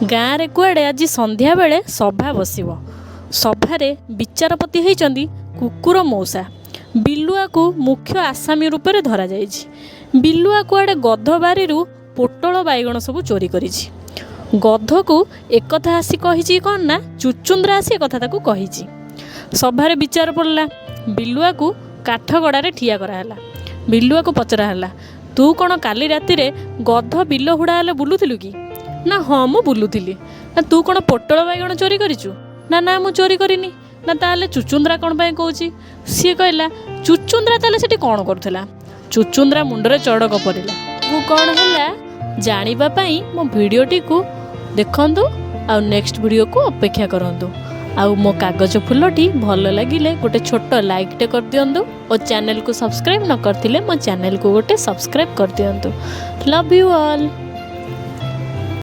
गाँव रे कुआड़े आज संध्या बेले सभा बसिब। सभारे विचारपति होइचंदी कुकुर मौसा। बिलुआ को मुख्य आसामी रूप में धरा जाइछि। बिलुआ कुआड़े गध बारीरू पोटल बैगण सब चोरी करिछि। गध को एक कथा आसी कहिछि कौन ना चुचुंद्रा आसी एक कथा ताकू कहिछि। सभारे विचार पड़ला। बिलुआ को काठगड़ारे ठिया कराला। बिलुआ को पचरा हला, तू कौन काली राति रे गध बिल हुड़ा हेले बुलुथिलु कि? ना हाँ मु बुलुथिली। ना तू कौन पोटल बैगण चोरी करिचु? ना ना मु चोरी करिनी। ना ताले चुचुंद्रा कौन पाए कहूची? सी कहला चुचुंद्रा ताले सेठी कौन करथला? चुचुंद्रा मुंडरे चड़क पड़िला। वो कौन हैला जानिबा पई मो वीडियोटी को देखंतु आ नेक्स्ट वीडियो को अपेक्षा करंतु। आउ मो कागज फुलटी भल लगिले गोटे छोट लाइक टे कर दियंतु और चैनल को सब्सक्राइब न करथिले मो चैनल को गोटे सब्सक्राइब कर दियंतु। Love you all.